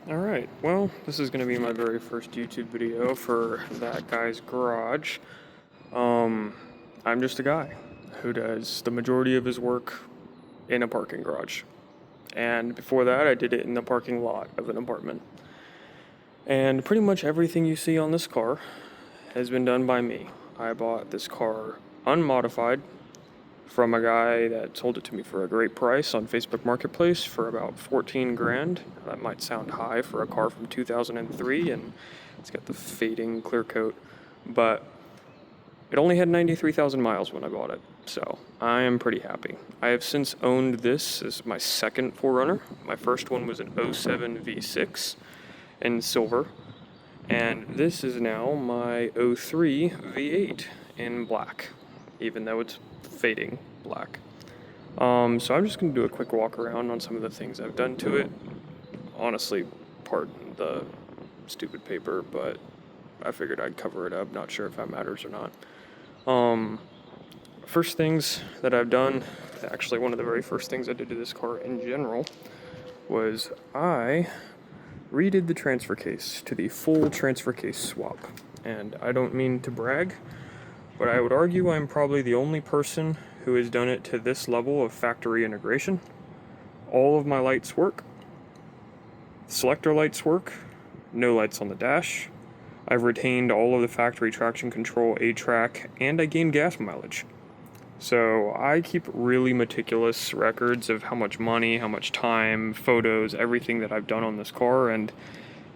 Alright, well, this is going to be my very first YouTube video for that guy's garage. I'm just a guy who does the majority of his work in a parking garage. And before that, I did it in the parking lot of an apartment. And pretty much everything you see on this car has been done by me. I bought this car unmodified from a guy that sold it to me for a great price on Facebook Marketplace for about 14 grand. That might sound high for a car from 2003, and it's got the fading clear coat, but it only had 93,000 miles when I bought it, so I am pretty happy. I have since owned this as my second 4Runner. My first one was an '07 V6 in silver, and this is now my '03 V8 in black, even though it's fading black. So I'm just going to do a quick walk around on some of the things I've done to it. Honestly, pardon the stupid paper, but I figured I'd cover it up. Not sure if that matters or not. First things that I've done, actually one of the very first things I did to this car in general, was I redid the transfer case to the full transfer case swap. And I don't mean to brag, but I would argue I'm probably the only person who has done it to this level of factory integration. All of my lights work. Selector lights work. No lights on the dash. I've retained all of the factory traction control, A-track, and I gained gas mileage. So I keep really meticulous records of how much money, how much time, photos, everything that I've done on this car, and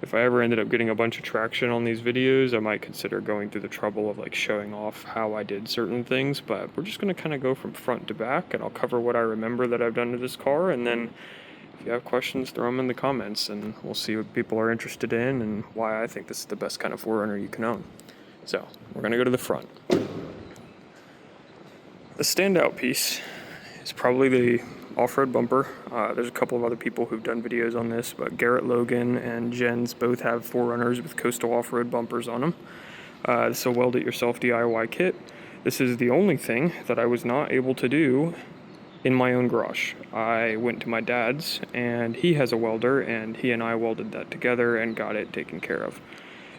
if I ever ended up getting a bunch of traction on these videos, I might consider going through the trouble of like showing off how I did certain things, but we're just going to kind of go from front to back, and I'll cover what I remember that I've done to this car, and then if you have questions, throw them in the comments, and we'll see what people are interested in and why I think this is the best kind of 4Runner you can own. So, we're going to go to the front. The standout piece is probably the off-road bumper. There's a couple of other people who've done videos on this, but Garrett Logan and Jens both have 4Runners with coastal off-road bumpers on them. This is a weld-it-yourself DIY kit. This is the only thing that I was not able to do in my own garage. I went to my dad's, and he has a welder, and he and I welded that together and got it taken care of.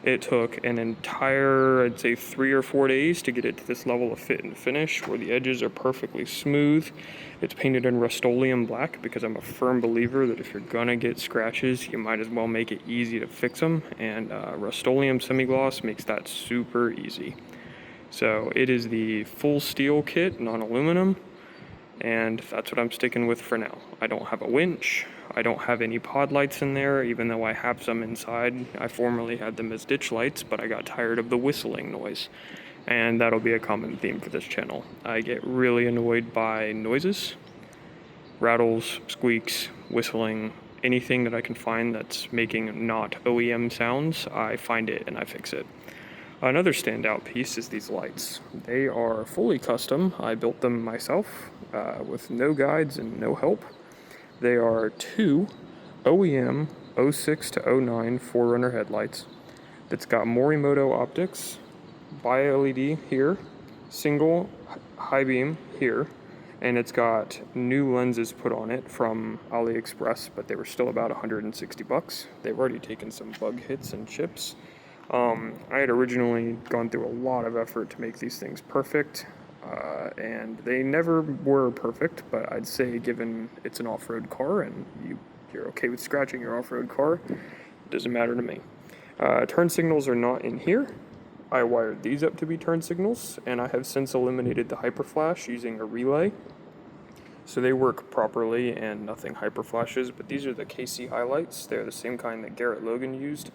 It took an entire, I'd say 3 or 4 days to get it to this level of fit and finish where the edges are perfectly smooth. It's painted in Rust-Oleum black because I'm a firm believer that if you're gonna get scratches, you might as well make it easy to fix them, and Rust-Oleum semi-gloss makes that super easy. So it is the full steel kit, non-aluminum, and that's what I'm sticking with for now. I don't have a winch. I don't have any pod lights in there, even though I have some inside. I formerly had them as ditch lights, but I got tired of the whistling noise. And that'll be a common theme for this channel. I get really annoyed by noises, rattles, squeaks, whistling, anything that I can find that's making not OEM sounds, I find it and I fix it. Another standout piece is these lights. They are fully custom. I built them myself with no guides and no help. They are two OEM 06 to 09 4Runner headlights that's got Morimoto optics, bi-LED here, single high beam here, and it's got new lenses put on it from AliExpress, but they were still about 160 bucks. They've already taken some bug hits and chips. I had originally gone through a lot of effort to make these things perfect, and they never were perfect, but I'd say given it's an off-road car and you're okay with scratching your off-road car, it doesn't matter to me. Turn signals are not in here. I wired these up to be turn signals, and I have since eliminated the hyperflash using a relay. So they work properly and nothing hyperflashes, but these are the KC highlights. They're the same kind that Garrett Logan used.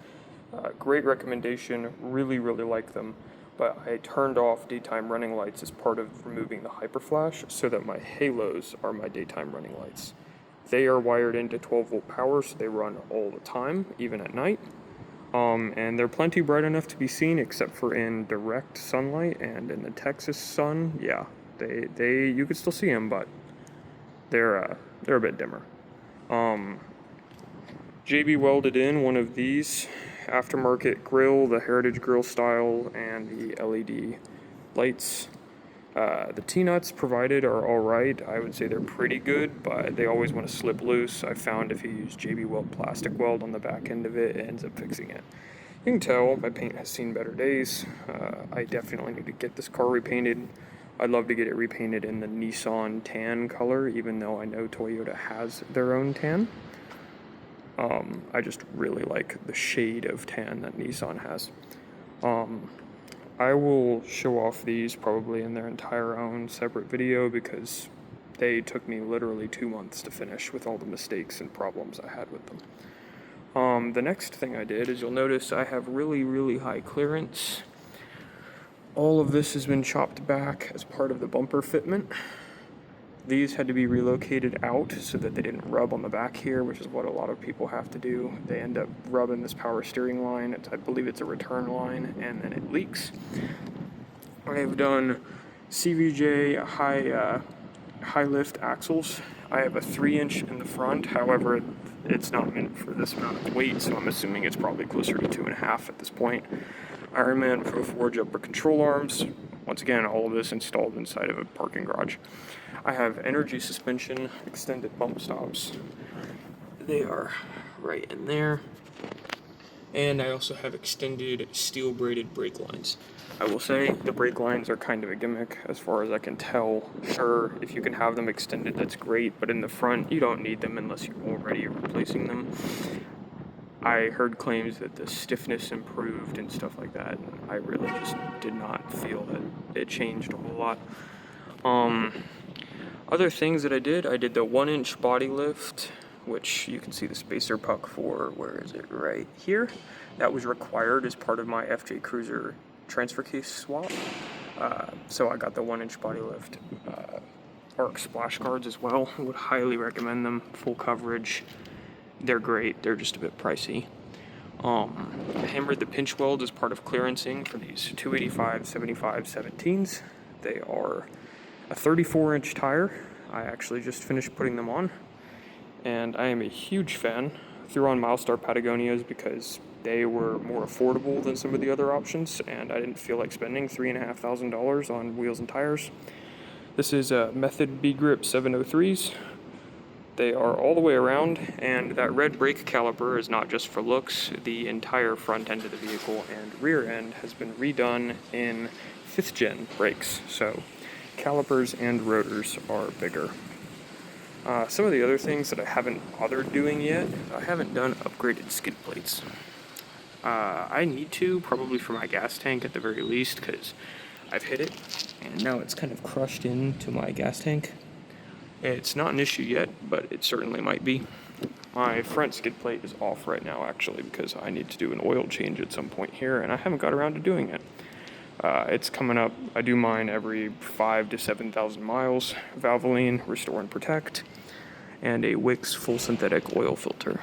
Great recommendation, really like them, but I turned off daytime running lights as part of removing the hyperflash so that my halos are my daytime running lights. They are wired into 12 volt power, so they run all the time, even at night, and they're plenty bright enough to be seen except for in direct sunlight, and in the Texas sun, yeah, you could still see them, but they're a bit dimmer. JB welded in one of these aftermarket grill, the Heritage grill style, and the LED lights. The T-nuts provided are alright. I would say they're pretty good, but they always want to slip loose. I found if you use JB Weld plastic weld on the back end of it, it ends up fixing it. You can tell my paint has seen better days. I definitely need to get this car repainted. I'd love to get it repainted in the Nissan tan color, even though I know Toyota has their own tan. I just really like the shade of tan that Nissan has. I will show off these probably in their entire own separate video because they took me literally 2 months to finish with all the mistakes and problems I had with them. The next thing I did is you'll notice I have really, really high clearance. All of this has been chopped back as part of the bumper fitment. These had to be relocated out so that they didn't rub on the back here, which is what a lot of people have to do. They end up rubbing this power steering line. I believe it's a return line, and then it leaks. I've done CVJ high lift axles. I have a 3-inch in the front. However, it's not meant for this amount of weight, so I'm assuming it's probably closer to 2.5 at this point. Ironman Pro Forge upper control arms. Once again, all of this installed inside of a parking garage. I have energy suspension extended bump stops. They are right in there. And I also have extended steel braided brake lines. I will say the brake lines are kind of a gimmick as far as I can tell. Sure, if you can have them extended, that's great, but in the front, you don't need them unless you're already replacing them. I heard claims that the stiffness improved and stuff like that, and I really just did not feel that it changed a whole lot. Other things that I did the 1-inch body lift, which you can see the spacer puck for, where is it, right here. That was required as part of my FJ Cruiser transfer case swap. So I got the 1-inch body lift. Arc splash guards as well, I would highly recommend them, full coverage. They're great, they're just a bit pricey. I hammered the pinch weld as part of clearancing for these 285/75 17s. They are a 34-inch tire. I actually just finished putting them on, and I am a huge fan. Threw on Milestar Patagonias because they were more affordable than some of the other options, and I didn't feel like spending $3,500 on wheels and tires. This is a Method B-Grip 703s. They are all the way around, and that red brake caliper is not just for looks. The entire front end of the vehicle and rear end has been redone in 5th gen brakes, so calipers and rotors are bigger. Some of the other things that I haven't bothered doing yet, I haven't done upgraded skid plates. I need to, probably for my gas tank at the very least, because I've hit it, and now it's kind of crushed into my gas tank. It's not an issue yet, but it certainly might be. My front skid plate is off right now, actually, because I need to do an oil change at some point here, and I haven't got around to doing it. It's coming up. I do mine every 5,000 to 7,000 miles. Valvoline, Restore and Protect, and a Wix full synthetic oil filter.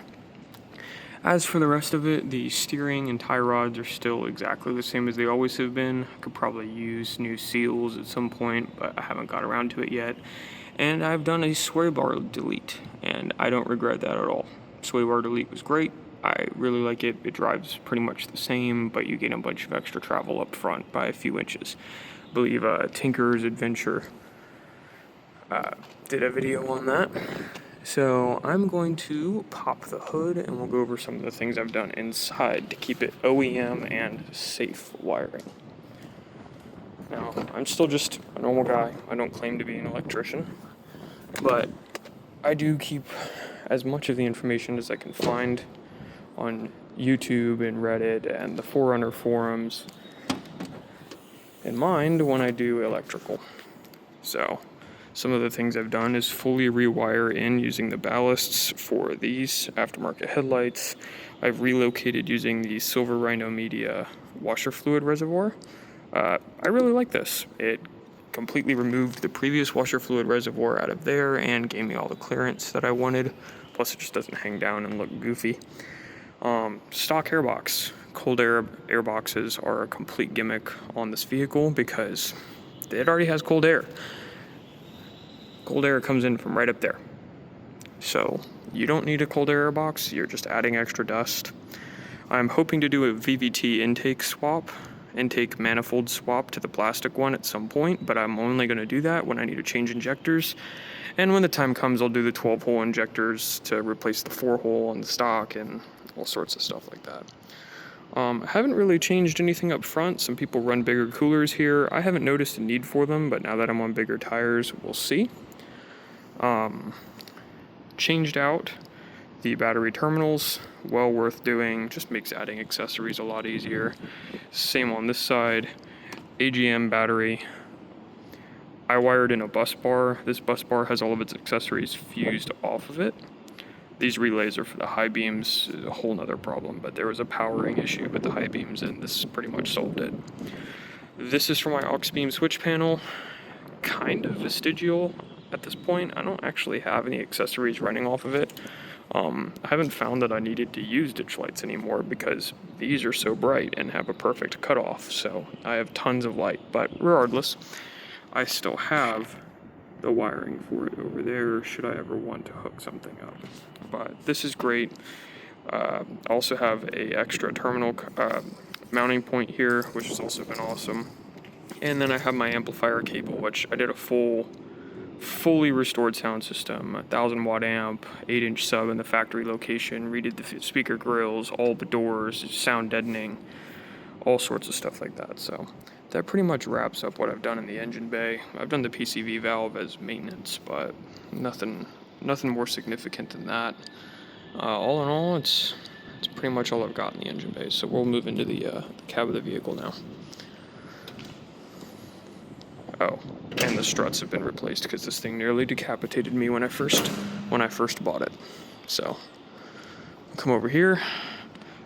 As for the rest of it, the steering and tie rods are still exactly the same as they always have been. I could probably use new seals at some point, but I haven't got around to it yet. And I've done a sway bar delete, and I don't regret that at all. Sway bar delete was great. I really like it. It drives pretty much the same, but you gain a bunch of extra travel up front by a few inches. I believe Tinker's Adventure did a video on that. So I'm going to pop the hood, and we'll go over some of the things I've done inside to keep it OEM and safe wiring. Now, I'm still just a normal guy. I don't claim to be an electrician, but I do keep as much of the information as I can find on YouTube and Reddit and the 4Runner forums in mind when I do electrical. So, some of the things I've done is fully rewire in using the ballasts for these aftermarket headlights. I've relocated using the Silver Rhino Media washer fluid reservoir. I really like this. It completely removed the previous washer fluid reservoir out of there and gave me all the clearance that I wanted. Plus it just doesn't hang down and look goofy. Stock airbox. Cold air boxes are a complete gimmick on this vehicle because it already has cold air. Cold air comes in from right up there. So you don't need a cold air box, you're just adding extra dust. I'm hoping to do a VVT intake swap intake manifold swap to the plastic one at some point, but I'm only going to do that when I need to change injectors. And when the time comes, I'll do the 12-hole injectors to replace the 4-hole on the stock and all sorts of stuff like that. I haven't really changed anything up front. Some people run bigger coolers here. I haven't noticed a need for them, but now that I'm on bigger tires, we'll see. Changed out the battery terminals, well worth doing, just makes adding accessories a lot easier. Same on this side. AGM battery. I wired in a bus bar. This bus bar has all of its accessories fused off of it. These relays are for the high beams, a whole nother problem, but there was a powering issue with the high beams and this pretty much solved it. This is for my aux beam switch panel, kind of vestigial at this point. I don't actually have any accessories running off of it. I haven't found that I needed to use ditch lights anymore because these are so bright and have a perfect cutoff, so I have tons of light, but regardless, I still have the wiring for it over there should I ever want to hook something up. But this is great. I also have a extra terminal mounting point here, which has also been awesome. And then I have my amplifier cable, which I did a fully restored sound system, 1,000-watt amp, 8-inch sub in the factory location, redid the speaker grills, all the doors, sound deadening, all sorts of stuff like that. So that pretty much wraps up what I've done in the engine bay. I've done the PCV valve as maintenance, but nothing more significant than that. All in all, it's pretty much all I've got in the engine bay. So we'll move into the cab of the vehicle now. Oh, and the struts have been replaced because this thing nearly decapitated me when I first bought it. So come over here.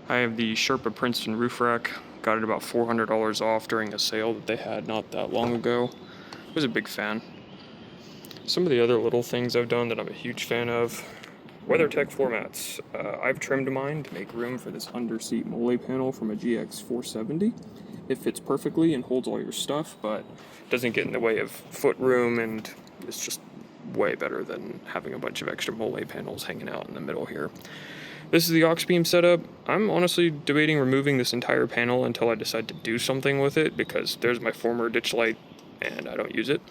I have the Sherpa Princeton roof rack. Got it about $400 off during a sale that they had not that long ago. I was a big fan. Some of the other little things I've done that I'm a huge fan of. WeatherTech floor mats. I've trimmed mine to make room for this under-seat mole panel from a GX 470. It fits perfectly and holds all your stuff, but doesn't get in the way of foot room, and it's just way better than having a bunch of extra mole panels hanging out in the middle here. This is the aux beam setup. I'm honestly debating removing this entire panel until I decide to do something with it, because there's my former ditch light and I don't use it.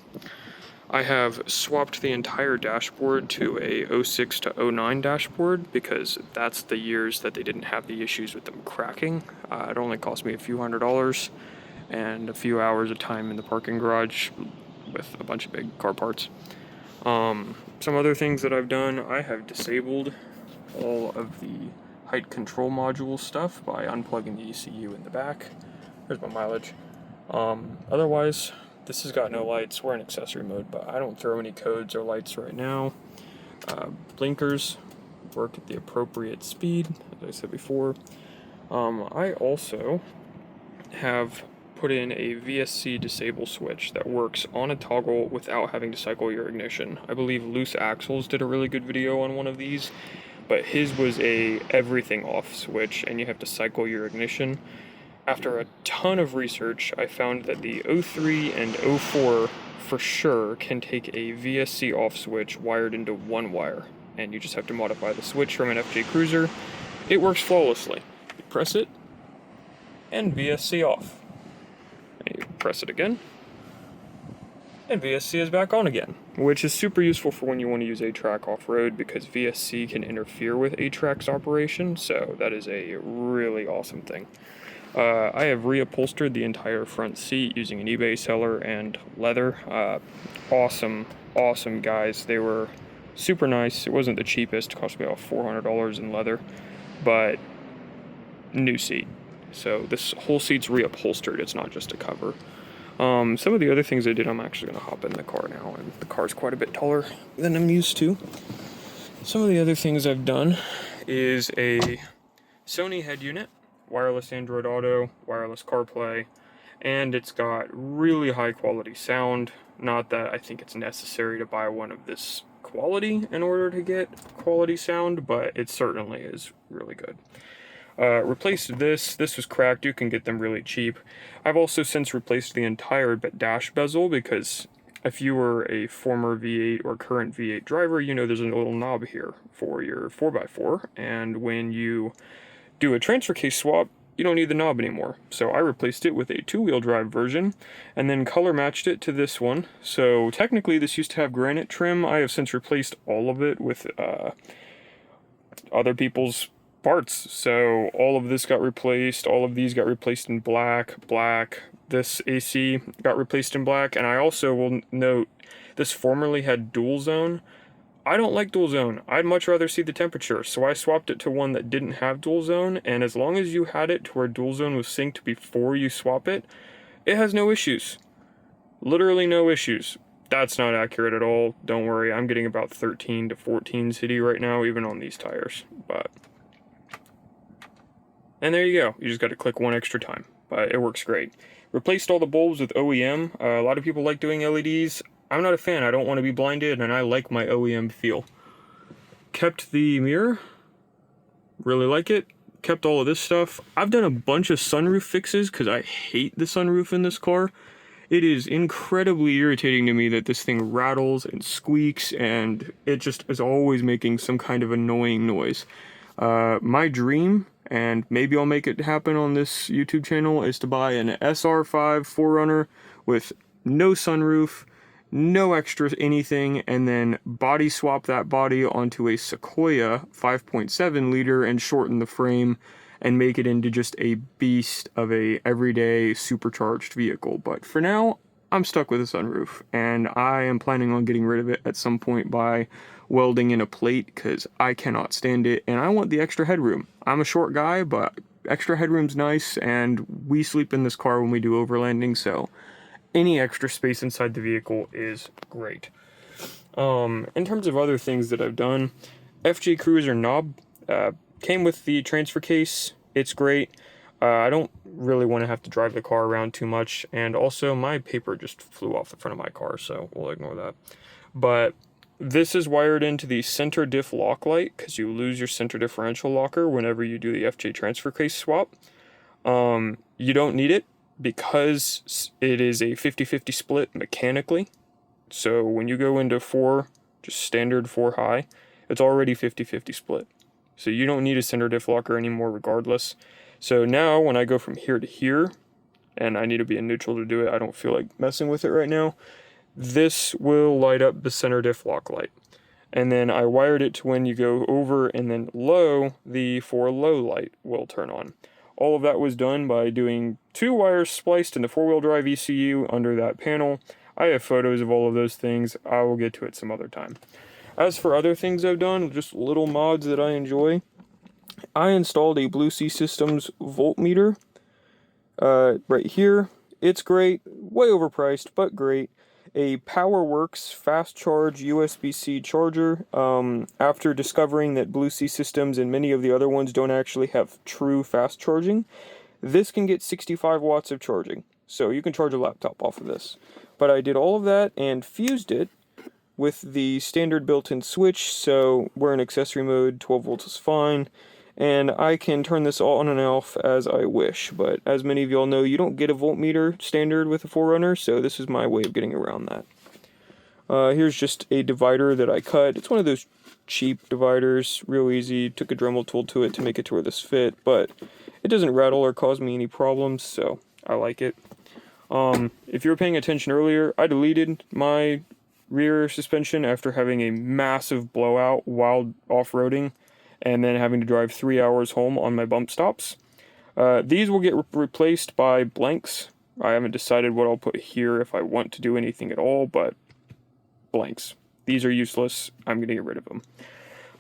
I have swapped the entire dashboard to a 06 to 09 dashboard because that's the years that they didn't have the issues with them cracking. It only cost me a few $100s and a few hours of time in the parking garage with a bunch of big car parts. Some other things that I've done, I have disabled all of the height control module stuff by unplugging the ECU in the back. There's my mileage. Otherwise, this has got no lights. We're in accessory mode, but I don't throw any codes or lights right now. Blinkers work at the appropriate speed, as I said before. I also have put in a VSC disable switch that works on a toggle without having to cycle your ignition. I believe Loose Axles did a really good video on one of these, but his was a everything off switch and you have to cycle your ignition. After a ton of research, I found that the 03 and 04 for sure can take a VSC off switch wired into one wire, and you just have to modify the switch from an FJ Cruiser. It works flawlessly. You press it, and VSC off. And you press it again, and VSC is back on again, which is super useful for when you want to use A-Track off-road because VSC can interfere with A-Track's operation, so that is a really awesome thing. I have reupholstered the entire front seat using an eBay seller and leather. Awesome guys. They were super nice. It wasn't the cheapest. It cost me about $400 in leather, but new seat. So this whole seat's reupholstered. It's not just a cover. Some of the other things I did, I'm actually going to hop in the car now, and the car's quite a bit taller than I'm used to. Some of the other things I've done is a Sony head unit, wireless Android Auto, wireless CarPlay, and it's got really high quality sound. Not that I think it's necessary to buy one of this quality in order to get quality sound, but it certainly is really good. Replaced this was cracked. You can get them really cheap. I've also since replaced the entire dash bezel because if you were a former V8 or current V8 driver, you know there's a little knob here for your 4x4, and when you do a transfer case swap, you don't need the knob anymore. So I replaced it with a 2-wheel drive version and then color matched it to this one. So technically this used to have granite trim. I have since replaced all of it with other people's parts. So all of this got replaced, all of these got replaced in black, this AC got replaced in black, and I also will note this formerly had dual zone. I don't like dual zone. I'd much rather see the temperature, so I swapped it to one that didn't have dual zone, and as long as you had it to where dual zone was synced before you swap it, it has no issues. Literally no issues. That's not accurate at all. Don't worry, I'm getting about 13 to 14 city right now, even on these tires. And there you go. You just got to click one extra time, but it works great. Replaced all the bulbs with OEM. A lot of people like doing LEDs. I'm not a fan. I don't want to be blinded, and I like my OEM feel. Kept the mirror. Really like it. Kept all of this stuff. I've done a bunch of sunroof fixes because I hate the sunroof in this car. It is incredibly irritating to me that this thing rattles and squeaks, and it just is always making some kind of annoying noise. My dream, and maybe I'll make it happen on this YouTube channel, is to buy an SR5 4Runner with no sunroof, no extra anything, and then body swap that body onto a Sequoia 5.7 liter and shorten the frame and make it into just a beast of a everyday supercharged vehicle. But for now, I'm stuck with a sunroof, and I am planning on getting rid of it at some point by welding in a plate because I cannot stand it, and I want the extra headroom. I'm a short guy, but extra headroom's nice, and we sleep in this car when we do overlanding, so any extra space inside the vehicle is great. In terms of other things that I've done, FJ Cruiser knob came with the transfer case. It's great. I don't really want to have to drive the car around too much, and also my paper just flew off the front of my car, so we'll ignore that. But this is wired into the center diff lock light because you lose your center differential locker whenever you do the FJ transfer case swap. You don't need it because it is a 50-50 split mechanically. So when you go into 4, just standard 4 high, it's already 50-50 split. So you don't need a center diff locker anymore regardless. So now when I go from here to here, and I need to be in neutral to do it, I don't feel like messing with it right now, this will light up the center diff lock light. And then I wired it to when you go over and then low, the 4 low light will turn on. All of that was done by doing 2 wires spliced in the 4-wheel drive ECU under that panel. I have photos of all of those things. I will get to it some other time. As for other things I've done, just little mods that I enjoy, I installed a Blue Sea Systems voltmeter right here. It's great, way overpriced, but great. A PowerWorks fast charge USB-C charger. After discovering that Blue Sea Systems and many of the other ones don't actually have true fast charging, this can get 65 watts of charging. So you can charge a laptop off of this. But I did all of that and fused it with the standard built-in switch, so we're in accessory mode, 12 volts is fine, and I can turn this on and off as I wish. But as many of y'all know, you don't get a voltmeter standard with a 4Runner, so this is my way of getting around that. Here's just a divider that I cut. It's one of those cheap dividers, real easy. Took a Dremel tool to it to make it to where this fit, but it doesn't rattle or cause me any problems, so I like it. If you were paying attention earlier, I deleted my rear suspension after having a massive blowout while off-roading and then having to drive 3 hours home on my bump stops. These will get replaced by blanks. I haven't decided what I'll put here if I want to do anything at all, but blanks. These are useless. I'm going to get rid of them.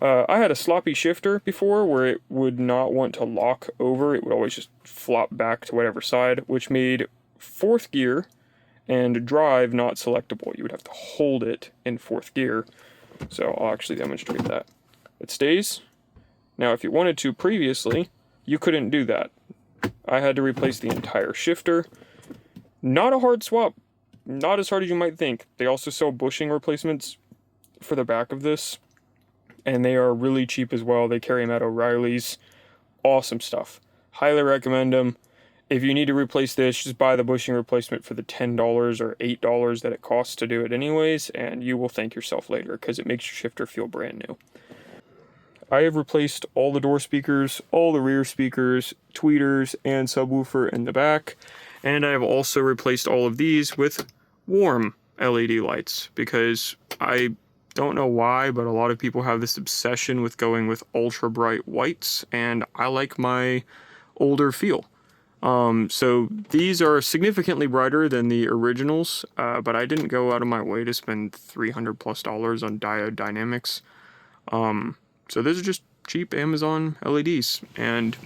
I had a sloppy shifter before where it would not want to lock over. It would always just flop back to whatever side, which made 4th gear and drive not selectable. You would have to hold it in 4th gear. So I'll actually demonstrate that. It stays. Now if you wanted to previously, you couldn't do that. I had to replace the entire shifter. Not a hard swap. Not as hard as you might think. They also sell bushing replacements for the back of this, and they are really cheap as well. They carry them at O'Reilly's. Awesome stuff. Highly recommend them. If you need to replace this, just buy the bushing replacement for the $10 or $8 that it costs to do it anyways, and you will thank yourself later because it makes your shifter feel brand new. I have replaced all the door speakers, all the rear speakers, tweeters, and subwoofer in the back. And I have also replaced all of these with warm LED lights because I don't know why, but a lot of people have this obsession with going with ultra bright whites, and I like my older feel. So these are significantly brighter than the originals, but I didn't go out of my way to spend $300+ on diode dynamics. So those are just cheap Amazon LEDs, and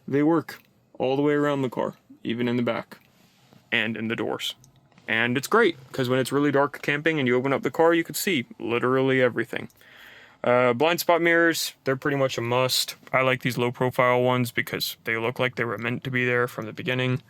they work all the way around the car, even in the back and in the doors. And it's great, because when it's really dark camping and you open up the car, you can see literally everything. Blind spot mirrors, they're pretty much a must. I like these low profile ones because they look like they were meant to be there from the beginning.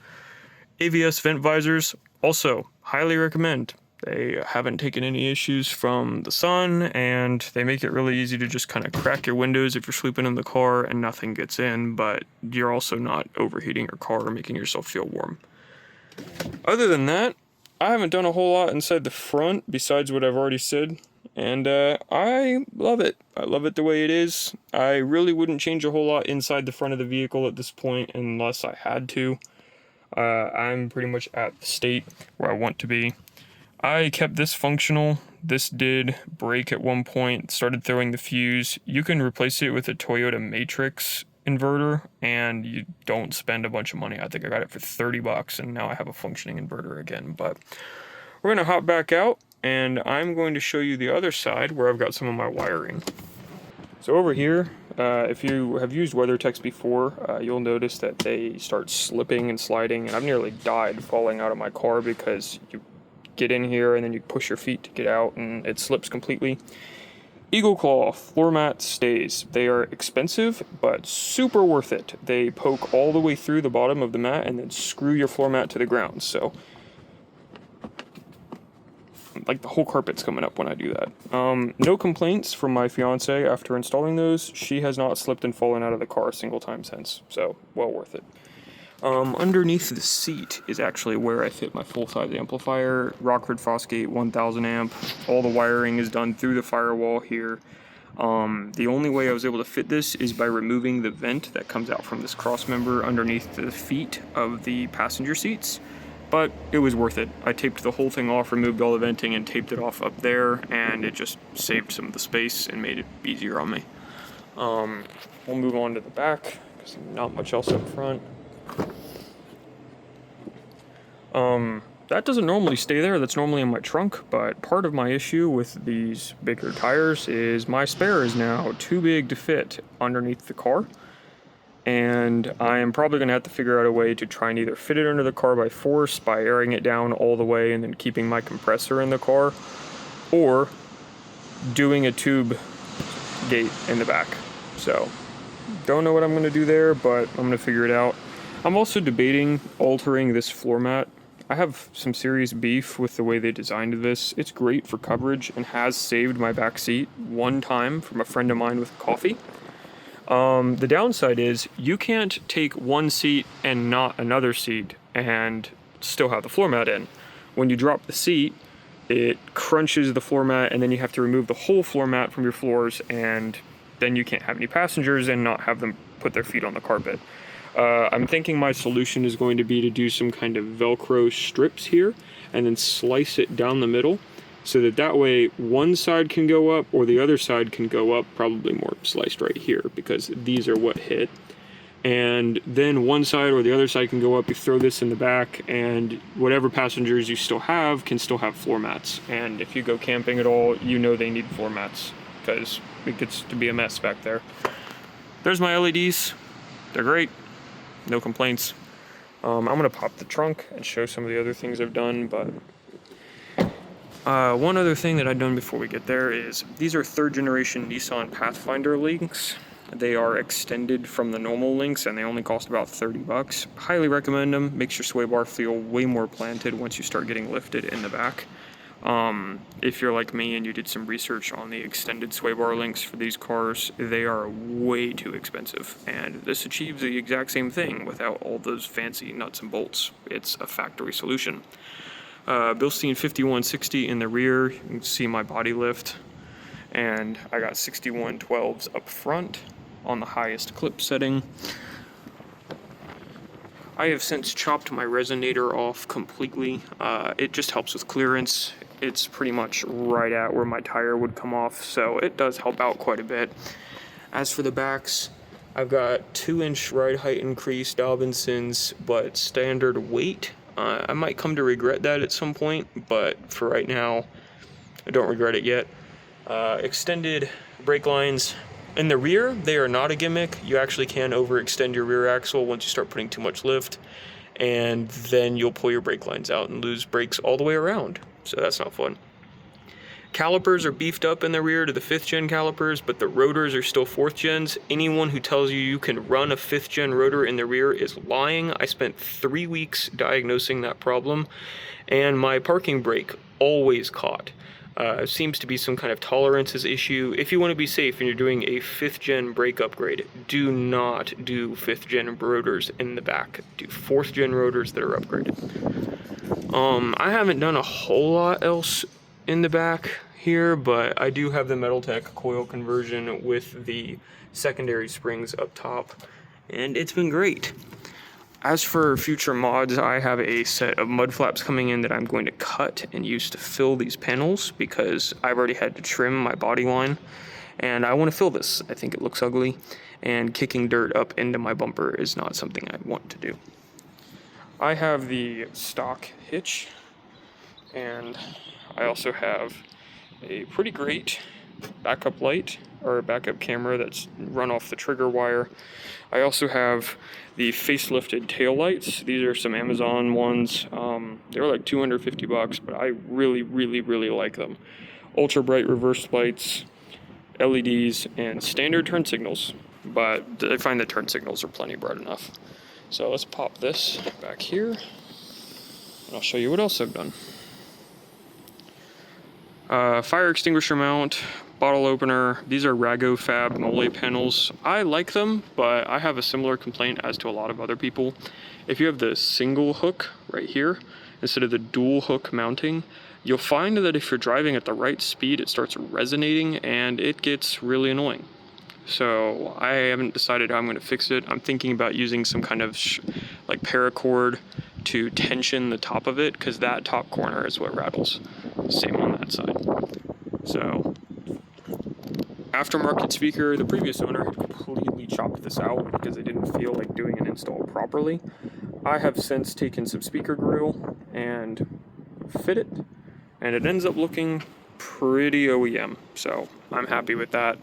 AVS vent visors, also highly recommend. They haven't taken any issues from the sun, and they make it really easy to just kind of crack your windows if you're sleeping in the car and nothing gets in, but you're also not overheating your car or making yourself feel warm. Other than that, I haven't done a whole lot inside the front besides what I've already said, and I love it. I love it the way it is. I really wouldn't change a whole lot inside the front of the vehicle at this point unless I had to. I'm pretty much at the state where I want to be. I kept this functional. This did break at one point, started throwing the fuse. You can replace it with a Toyota Matrix inverter and you don't spend a bunch of money. I think I got it for $30 and now I have a functioning inverter again. But we're gonna hop back out and I'm going to show you the other side where I've got some of my wiring. So over here, if you have used WeatherTechs before, you'll notice that they start slipping and sliding, and I've nearly died falling out of my car because you get in here and then you push your feet to get out and it slips completely. Eagle Claw floor mat stays. They are expensive, but super worth it. They poke all the way through the bottom of the mat and then screw your floor mat to the ground. So, like the whole carpet's coming up when I do that. No complaints from my fiance after installing those. She has not slipped and fallen out of the car a single time since. So, well worth it. Underneath the seat is actually where I fit my full-size amplifier, Rockford Fosgate 1000 amp. All the wiring is done through the firewall here. The only way I was able to fit this is by removing the vent that comes out from this cross member underneath the feet of the passenger seats, but it was worth it. I taped the whole thing off, removed all the venting, and taped it off up there, and it just saved some of the space and made it easier on me. We'll move on to the back, because not much else up front. That doesn't normally stay there, that's normally in my trunk, but part of my issue with these bigger tires is my spare is now too big to fit underneath the car, and I am probably going to have to figure out a way to try and either fit it under the car by force, by airing it down all the way and then keeping my compressor in the car, or doing a tube gate in the back. So, don't know what I'm going to do there, but I'm going to figure it out. I'm also debating altering this floor mat. I have some serious beef with the way they designed this. It's great for coverage and has saved my back seat one time from a friend of mine with coffee. The downside is you can't take one seat and not another seat and still have the floor mat in. When you drop the seat, it crunches the floor mat and then you have to remove the whole floor mat from your floors, and then you can't have any passengers and not have them put their feet on the carpet. I'm thinking my solution is going to be to do some kind of Velcro strips here and then slice it down the middle so that way one side can go up or the other side can go up, probably more sliced right here because these are what hit. And then one side or the other side can go up. You throw this in the back and whatever passengers you still have can still have floor mats. And if you go camping at all, you know they need floor mats because it gets to be a mess back there. There's my LEDs. They're great. No complaints. I'm gonna pop the trunk and show some of the other things I've done, but one other thing that I've done before we get there is these are third generation Nissan Pathfinder links. They are extended from the normal links and they only cost about $30. Highly recommend them. Makes your sway bar feel way more planted once you start getting lifted in the back. If you're like me and you did some research on the extended sway bar links for these cars, they are way too expensive, and this achieves the exact same thing without all those fancy nuts and bolts. It's a factory solution. Bilstein 5160 in the rear, you can see my body lift, and I got 6112s up front on the highest clip setting. I have since chopped my resonator off completely. It just helps with clearance. It's pretty much right at where my tire would come off, so it does help out quite a bit. As for the backs, I've got 2-inch ride height increase Dobinsons, but standard weight. I might come to regret that at some point, but for right now, I don't regret it yet. Extended brake lines. In the rear, they are not a gimmick. You actually can overextend your rear axle once you start putting too much lift, and then you'll pull your brake lines out and lose brakes all the way around. So that's not fun. Calipers are beefed up in the rear to the 5th gen calipers, but the rotors are still 4th gens. Anyone who tells you you can run a 5th gen rotor in the rear is lying. I spent 3 weeks diagnosing that problem, and my parking brake always caught. Seems to be some kind of tolerances issue. If you want to be safe and you're doing a 5th gen brake upgrade, do not do 5th gen rotors in the back. Do 4th gen rotors that are upgraded. I haven't done a whole lot else in the back here, but I do have the Metaltech coil conversion with the secondary springs up top, and it's been great. As for future mods, I have a set of mud flaps coming in that I'm going to cut and use to fill these panels because I've already had to trim my body line, and I want to fill this. I think it looks ugly, and kicking dirt up into my bumper is not something I want to do. I have the stock hitch, and I also have a pretty great backup light or backup camera that's run off the trigger wire. I also have the facelifted tail lights. These are some Amazon ones. They're like $250, but I really like them. Ultra bright reverse lights, LEDs, and standard turn signals, but I find the turn signals are plenty bright enough. So let's pop this back here, and I'll show you what else I've done. Fire extinguisher mount, bottle opener. These are Ragofab Mole panels. I like them, but I have a similar complaint as to a lot of other people. If you have the single hook right here, instead of the dual hook mounting, you'll find that if you're driving at the right speed, it starts resonating and it gets really annoying. So I haven't decided how I'm going to fix it. I'm thinking about using some kind of like paracord to tension the top of it, because that top corner is what rattles. Same on that side. So aftermarket speaker, the previous owner had completely chopped this out because they didn't feel like doing an install properly. I have since taken some speaker grill and fit it, and it ends up looking pretty OEM, so I'm happy with that.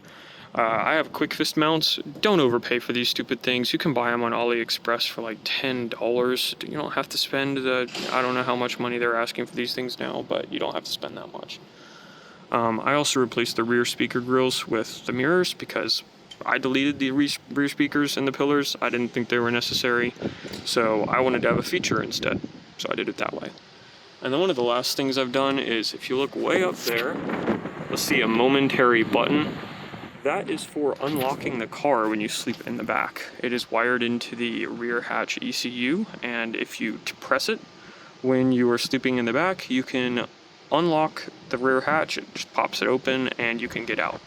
I have quick fist mounts. Don't overpay for these stupid things. You can buy them on AliExpress for like $10. You don't have to spend I don't know how much money they're asking for these things now, but you don't have to spend that much. I also replaced the rear speaker grills with the mirrors because I deleted the rear speakers and the pillars. I didn't think they were necessary, so I wanted to have a feature instead, so I did it that way. And then one of the last things I've done is, if you look way up there, you'll see a momentary button. That is for unlocking the car when you sleep in the back. It is wired into the rear hatch ECU, and if you press it when you are sleeping in the back, you can unlock the rear hatch. It just pops it open and you can get out.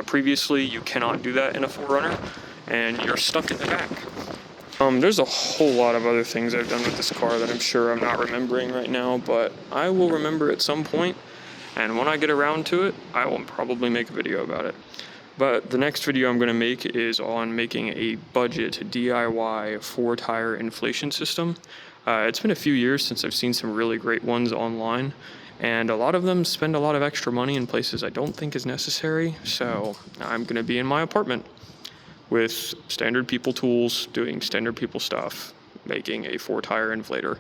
Previously, you cannot do that in a 4Runner, and you're stuck in the back. There's a whole lot of other things I've done with this car that I'm sure I'm not remembering right now, but I will remember at some point, and when I get around to it, I will probably make a video about it. But the next video I'm going to make is on making a budget DIY 4-tire inflation system. It's been a few years since I've seen some really great ones online, and a lot of them spend a lot of extra money in places I don't think is necessary, so I'm going to be in my apartment with standard people tools, doing standard people stuff, making a 4-tire inflator.